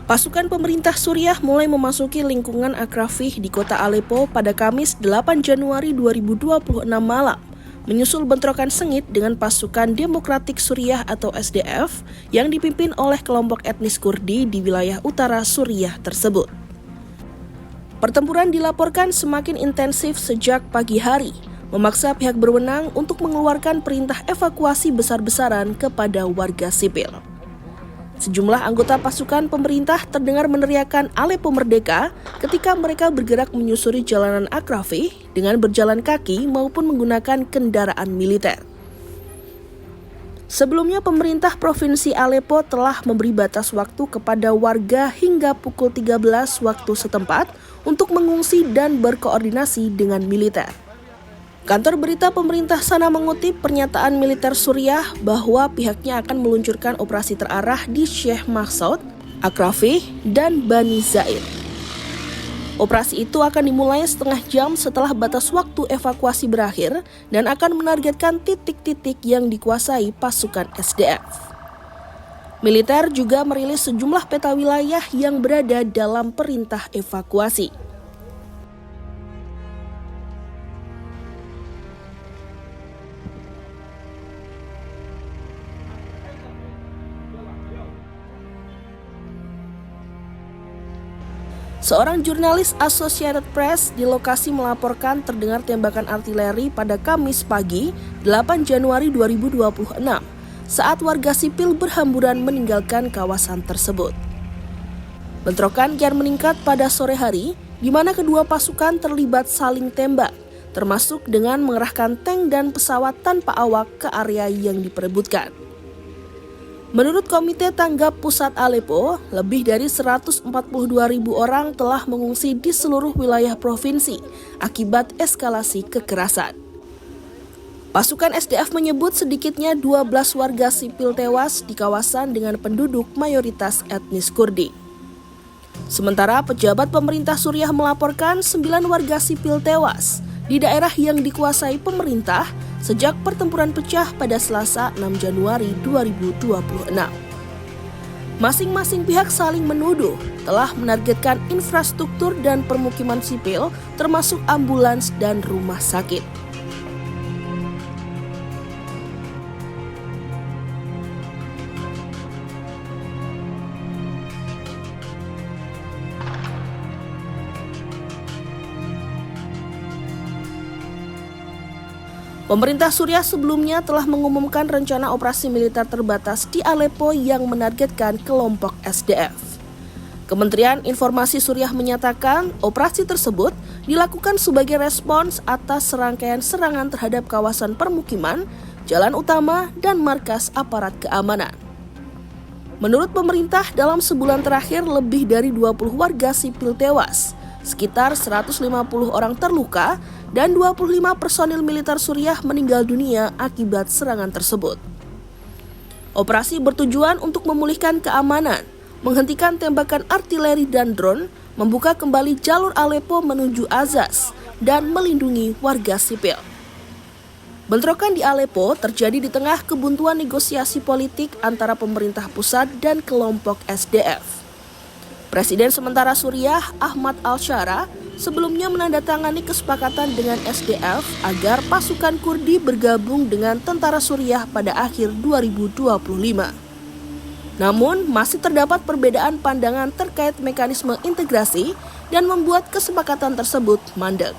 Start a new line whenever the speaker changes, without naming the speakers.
Pasukan pemerintah Suriah mulai memasuki lingkungan Akrafih di kota Aleppo pada Kamis 8 Januari 2026 malam, menyusul bentrokan sengit dengan pasukan Demokratik Suriah atau SDF yang dipimpin oleh kelompok etnis Kurdi di wilayah utara Suriah tersebut. Pertempuran dilaporkan semakin intensif sejak pagi hari, memaksa pihak berwenang untuk mengeluarkan perintah evakuasi besar-besaran kepada warga sipil. Sejumlah anggota pasukan pemerintah terdengar meneriakkan Aleppo Merdeka ketika mereka bergerak menyusuri jalanan Akrafih dengan berjalan kaki maupun menggunakan kendaraan militer. Sebelumnya, pemerintah Provinsi Aleppo telah memberi batas waktu kepada warga hingga pukul 13 waktu setempat untuk mengungsi dan berkoordinasi dengan militer. Kantor berita pemerintah sana mengutip pernyataan militer Suriah bahwa pihaknya akan meluncurkan operasi terarah di Sheikh Mahsoud, Akrafih, dan Bani Zaid. Operasi itu akan dimulai setengah jam setelah batas waktu evakuasi berakhir dan akan menargetkan titik-titik yang dikuasai pasukan SDF. Militer juga merilis sejumlah peta wilayah yang berada dalam perintah evakuasi. Seorang jurnalis Associated Press di lokasi melaporkan terdengar tembakan artileri pada Kamis pagi 8 Januari 2026 saat warga sipil berhamburan meninggalkan kawasan tersebut. Bentrokan kian meningkat pada sore hari di mana kedua pasukan terlibat saling tembak, termasuk dengan mengerahkan tank dan pesawat tanpa awak ke area yang diperebutkan. Menurut Komite Tanggap Pusat Aleppo, lebih dari 142.000 orang telah mengungsi di seluruh wilayah provinsi akibat eskalasi kekerasan. Pasukan SDF menyebut sedikitnya 12 warga sipil tewas di kawasan dengan penduduk mayoritas etnis Kurdi. Sementara pejabat pemerintah Suriah melaporkan 9 warga sipil tewas di daerah yang dikuasai pemerintah sejak pertempuran pecah pada Selasa 6 Januari 2026. Masing-masing pihak saling menuduh telah menargetkan infrastruktur dan permukiman sipil termasuk ambulans dan rumah sakit. Pemerintah Suriah sebelumnya telah mengumumkan rencana operasi militer terbatas di Aleppo yang menargetkan kelompok SDF. Kementerian Informasi Suriah menyatakan operasi tersebut dilakukan sebagai respons atas serangkaian serangan terhadap kawasan permukiman, jalan utama, dan markas aparat keamanan. Menurut pemerintah, dalam sebulan terakhir lebih dari 20 warga sipil tewas, sekitar 150 orang terluka, dan 25 personil militer Suriah meninggal dunia akibat serangan tersebut. Operasi bertujuan untuk memulihkan keamanan, menghentikan tembakan artileri dan drone, membuka kembali jalur Aleppo menuju Azaz, dan melindungi warga sipil. Bentrokan di Aleppo terjadi di tengah kebuntuan negosiasi politik antara pemerintah pusat dan kelompok SDF. Presiden sementara Suriah, Ahmad al-Shara, sebelumnya menandatangani kesepakatan dengan SDF agar pasukan Kurdi bergabung dengan tentara Suriah pada akhir 2025. Namun, masih terdapat perbedaan pandangan terkait mekanisme integrasi dan membuat kesepakatan tersebut mandek.